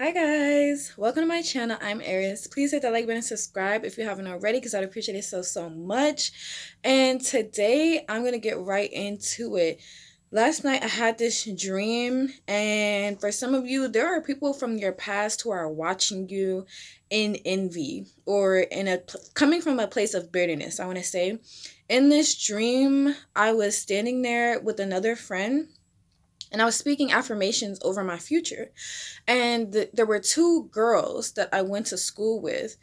Hi guys, welcome to my channel. I'm Aries. Please hit the like button and subscribe if you haven't already because I'd appreciate it so much. And today I'm gonna get right into it. Last night I had this dream, and for some of you, there are people from your past who are watching you in envy or coming from a place of bitterness. I want to say, in this dream, I was standing there with another friend, and I was speaking affirmations over my future. And there were two girls that I went to school with.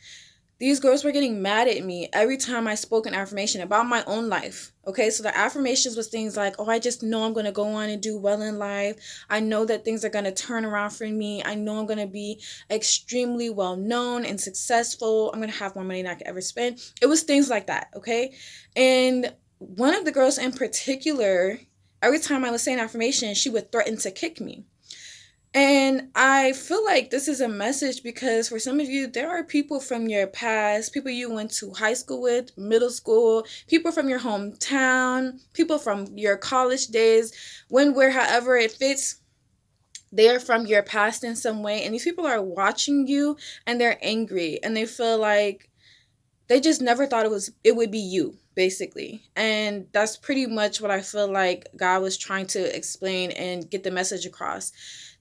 These girls were getting mad at me every time I spoke an affirmation about my own life. Okay, so the affirmations was things like, oh, I just know I'm going to go on and do well in life. I know that things are going to turn around for me. I know I'm going to be extremely well known and successful. I'm going to have more money than I could ever spend. It was things like that. Okay. And one of the girls in particular, every time I was saying affirmation, she would threaten to kick me. And I feel like this is a message because for some of you, there are people from your past, people you went to high school with, middle school, people from your hometown, people from your college days, when, where, however it fits. They are from your past in some way. And these people are watching you and they're angry and they feel like they just never thought it would be you, basically. And that's pretty much what I feel like God was trying to explain and get the message across.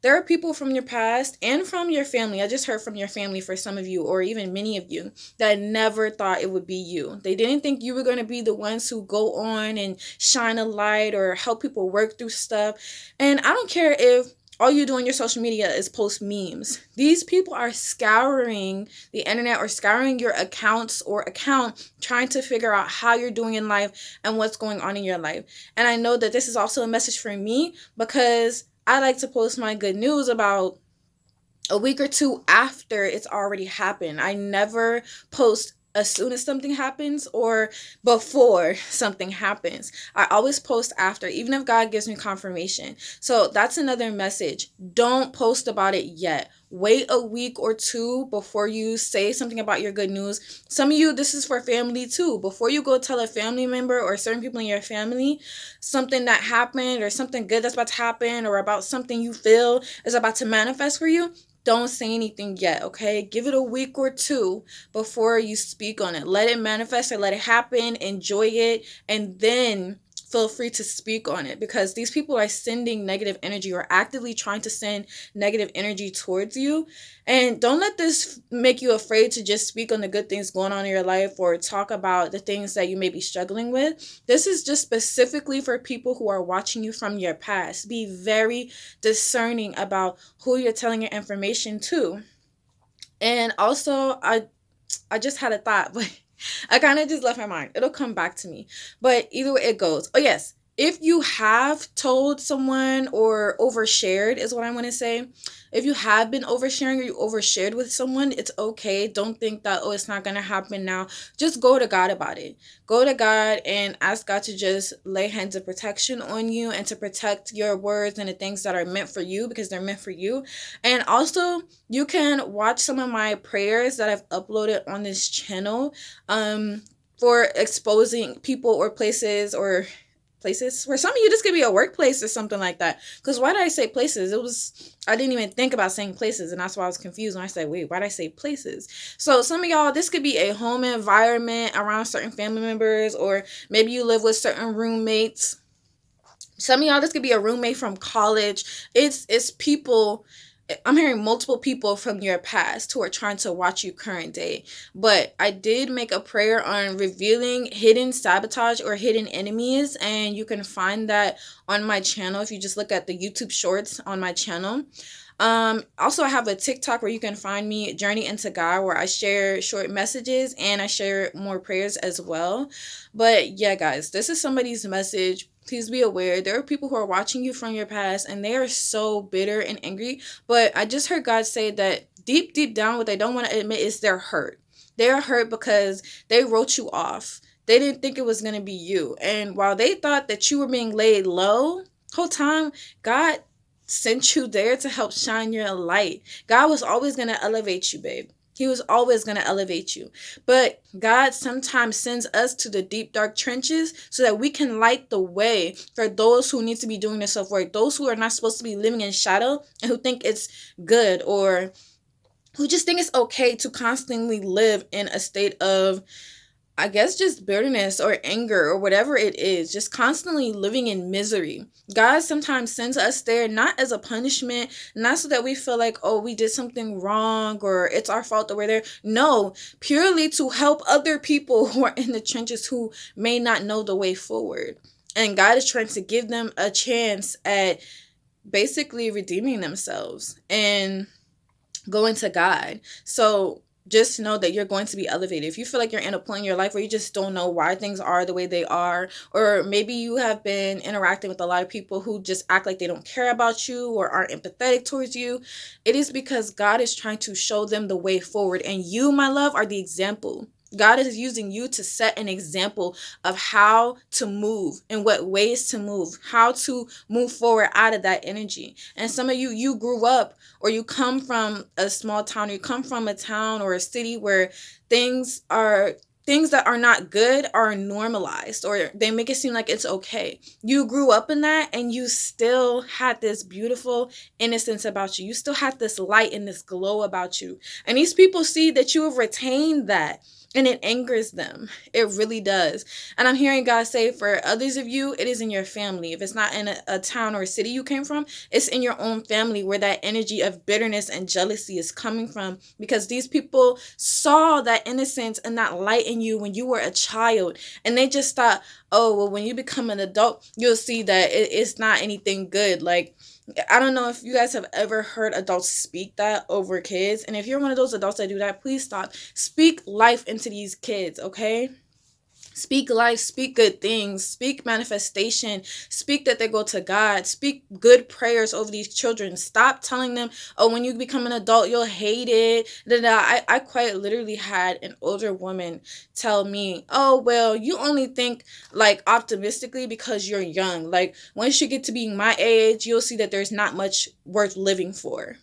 There are people from your past and from your family. I just heard from your family for some of you, or even many of you, that never thought it would be you. They didn't think you were going to be the ones who go on and shine a light or help people work through stuff. And I don't care if all you do on your social media is post memes. These people are scouring the internet or scouring your accounts or account trying to figure out how you're doing in life and what's going on in your life. And I know that this is also a message for me because I like to post my good news about a week or two after it's already happened. I never post as soon as something happens or before something happens. I always post after, even if God gives me confirmation. So that's another message. Don't post about it yet. Wait a week or two before you say something about your good news. Some of you, this is for family too. Before you go tell a family member or certain people in your family something that happened or something good that's about to happen or about something you feel is about to manifest for you, don't say anything yet, okay? Give it a week or two before you speak on it. Let it manifest or let it happen, enjoy it, and then feel free to speak on it because these people are sending negative energy or actively trying to send negative energy towards you. And don't let this make you afraid to just speak on the good things going on in your life or talk about the things that you may be struggling with. This is just specifically for people who are watching you from your past. Be very discerning about who you're telling your information to. And also, I just had a thought, but I kind of just left my mind. It'll come back to me. But either way it goes. Oh, yes. If you have told someone or overshared, is what I want to say. If you have been oversharing or you overshared with someone, it's okay. Don't think that, oh, it's not going to happen now. Just go to God about it. Go to God and ask God to just lay hands of protection on you and to protect your words and the things that are meant for you because they're meant for you. And also, you can watch some of my prayers that I've uploaded on this channel for exposing people or places for some of you this could be a workplace or something like that, because why did I say places? I didn't even think about saying places, and that's why I was confused when I said, wait, why did I say places? So some of y'all, this could be a home environment around certain family members, or maybe you live with certain roommates. Some of y'all, this could be a roommate from college. It's people. I'm hearing multiple people from your past who are trying to watch you current day. But I did make a prayer on revealing hidden sabotage or hidden enemies, and you can find that on my channel if you just look at the YouTube shorts on my channel. Also, I have a TikTok where you can find me, Journey into God, where I share short messages and I share more prayers as well. But yeah, guys, this is somebody's message. Please be aware there are people who are watching you from your past and they are so bitter and angry. But I just heard God say that deep down, what they don't want to admit is they're hurt. They're hurt because they wrote you off. They didn't think it was going to be you. And while they thought that you were being laid low, whole time, God sent you there to help shine your light. God was always going to elevate you, babe. He was always going to elevate you. But God sometimes sends us to the deep, dark trenches so that we can light the way for those who need to be doing their self work, those who are not supposed to be living in shadow and who think it's good, or who just think it's okay to constantly live in a state of, I guess, just bitterness or anger or whatever it is, just constantly living in misery. God sometimes sends us there not as a punishment, not so that we feel like, oh, we did something wrong or it's our fault that we're there. No, purely to help other people who are in the trenches who may not know the way forward. And God is trying to give them a chance at basically redeeming themselves and going to God. So just know that you're going to be elevated. If you feel like you're in a point in your life where you just don't know why things are the way they are, or maybe you have been interacting with a lot of people who just act like they don't care about you or aren't empathetic towards you, it is because God is trying to show them the way forward. And you, my love, are the example. God is using you to set an example of how to move and what ways to move, how to move forward out of that energy. And some of you, you grew up or you come from a small town, or you come from a town or a city where things are things that are not good are normalized, or they make it seem like it's okay. You grew up in that and you still had this beautiful innocence about you. You still had this light and this glow about you. And these people see that you have retained that, and it angers them. It really does. And I'm hearing God say for others of you, it is in your family. If it's not in a town or a city you came from, it's in your own family where that energy of bitterness and jealousy is coming from, because these people saw that innocence and that light in you when you were a child, and they just thought, oh, well, when you become an adult, you'll see that it's not anything good. Like, I don't know if you guys have ever heard adults speak that over kids. And if you're one of those adults that do that, please stop. Speak life into these kids, okay? Speak life, speak good things, speak manifestation, speak that they go to God, speak good prayers over these children. Stop telling them, oh, when you become an adult, you'll hate it. I quite literally had an older woman tell me, oh, well, you only think like optimistically because you're young. Like, once you get to being my age, you'll see that there's not much worth living for.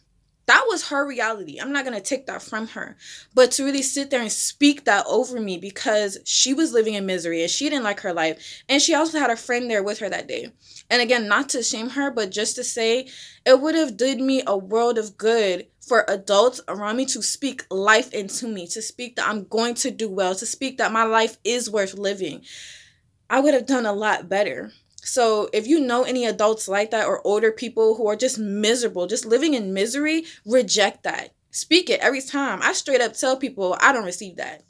That was her reality. I'm not going to take that from her. But to really sit there and speak that over me, because she was living in misery and she didn't like her life. And she also had a friend there with her that day. And again, not to shame her, but just to say it would have did me a world of good for adults around me to speak life into me, to speak that I'm going to do well, to speak that my life is worth living. I would have done a lot better. So if you know any adults like that, or older people who are just miserable, just living in misery, reject that. Speak it every time. I straight up tell people I don't receive that.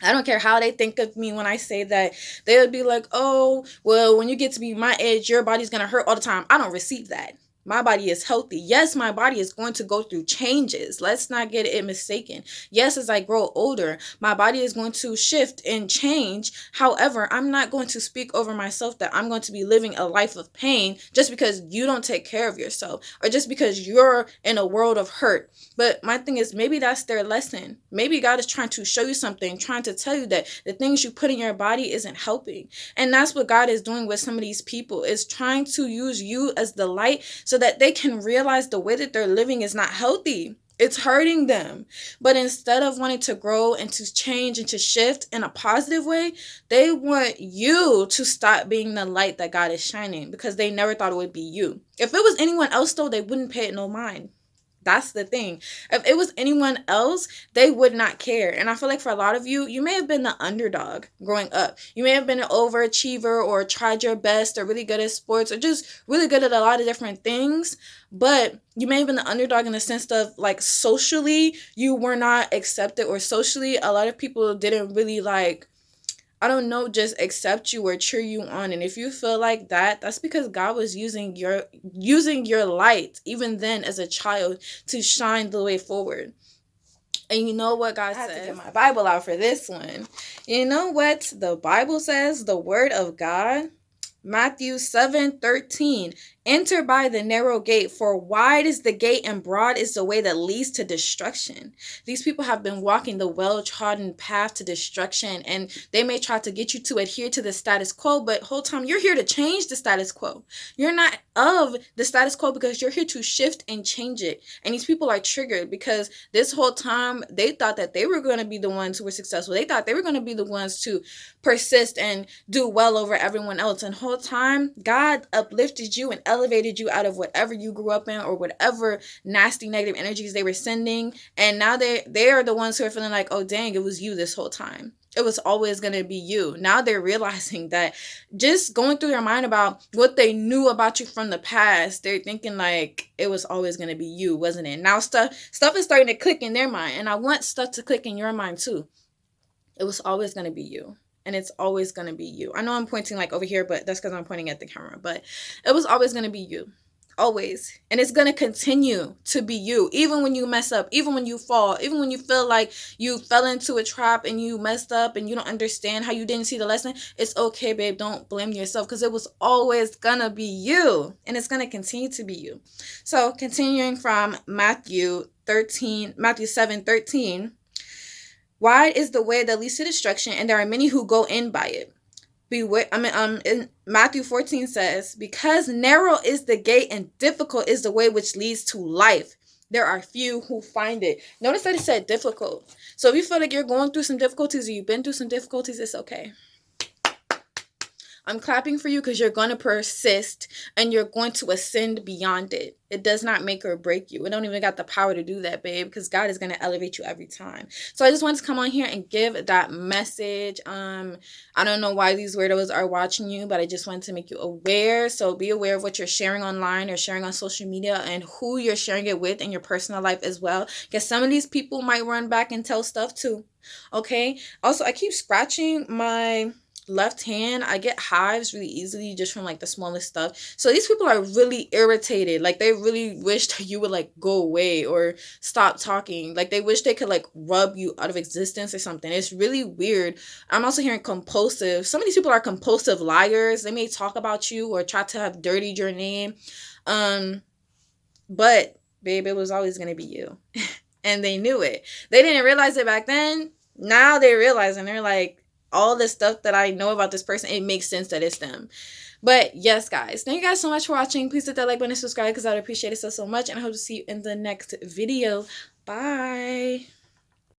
I don't care how they think of me when I say that. They would be like, oh, well, when you get to be my age, your body's going to hurt all the time. I don't receive that. My body is healthy. Yes, my body is going to go through changes. Let's not get it mistaken. Yes, as I grow older, my body is going to shift and change. However, I'm not going to speak over myself that I'm going to be living a life of pain just because you don't take care of yourself, or just because you're in a world of hurt. But my thing is, maybe that's their lesson. Maybe God is trying to show you something, trying to tell you that the things you put in your body isn't helping. And that's what God is doing with some of these people, is trying to use you as the light so that they can realize the way that they're living is not healthy. It's hurting them. But instead of wanting to grow and to change and to shift in a positive way, they want you to stop being the light that God is shining, because they never thought it would be you. If it was anyone else, though, they wouldn't pay it no mind. That's the thing. If it was anyone else, they would not care. And I feel like for a lot of you, you may have been the underdog growing up. You may have been an overachiever, or tried your best, or really good at sports, or just really good at a lot of different things. But you may have been the underdog in the sense of, like, socially, you were not accepted, or socially, a lot of people didn't really, like, I don't know, just accept you or cheer you on. And if you feel like that, that's because God was using your light even then as a child to shine the way forward. And you know what God says? I have to get my Bible out for this one. You know what the Bible says? The word of God. Matthew 7:13. Enter by the narrow gate, for wide is the gate and broad is the way that leads to destruction. These people have been walking the well-trodden path to destruction, and they may try to get you to adhere to the status quo, but whole time you're here to change the status quo. You're not of the status quo because you're here to shift and change it. And these people are triggered because this whole time they thought that they were going to be the ones who were successful. They thought they were going to be the ones to persist and do well over everyone else. And whole time God uplifted you and elevated you out of whatever you grew up in or whatever nasty negative energies they were sending. And now they are the ones who are feeling like, oh dang, it was you this whole time. It was always going to be you. Now they're realizing that, just going through their mind about what they knew about you from the past, they're thinking like it was always going to be you, wasn't it? Now stuff is starting to click in their mind, and I want stuff to click in your mind too. It was always going to be you. And it's always going to be you. I know I'm pointing like over here, but that's because I'm pointing at the camera. But it was always going to be you. Always. And it's going to continue to be you. Even when you mess up, even when you fall, even when you feel like you fell into a trap and you messed up and you don't understand how you didn't see the lesson. It's okay, babe. Don't blame yourself, because it was always going to be you. And it's going to continue to be you. So continuing from Matthew 7:13. Wide is the way that leads to destruction, and there are many who go in by it. Beware. In Matthew 14 says, because narrow is the gate and difficult is the way which leads to life, there are few who find it. Notice that it said difficult. So if you feel like you're going through some difficulties or you've been through some difficulties, it's okay. I'm clapping for you because you're going to persist and you're going to ascend beyond it. It does not make or break you. It don't even got the power to do that, babe, because God is going to elevate you every time. So I just wanted to come on here and give that message. I don't know why these weirdos are watching you, but I just wanted to make you aware. So be aware of what you're sharing online or sharing on social media and who you're sharing it with in your personal life as well. Because some of these people might run back and tell stuff too. Okay. Also, I keep scratching my left hand. I get hives really easily just from like the smallest stuff. So these people are really irritated. Like they really wish that you would like go away or stop talking. Like they wish they could like rub you out of existence or something. It's really weird. I'm also hearing compulsive. Some of these people are compulsive liars. They may talk about you or try to have dirtied your name. But babe, it was always gonna be you. And they knew it. They didn't realize it back then. Now they realize, and they're like, all the stuff that I know about this person, it makes sense that it's them. But yes, guys, thank you guys so much for watching. Please hit that like button and subscribe because I would appreciate it so much. And I hope to see you in the next video. Bye.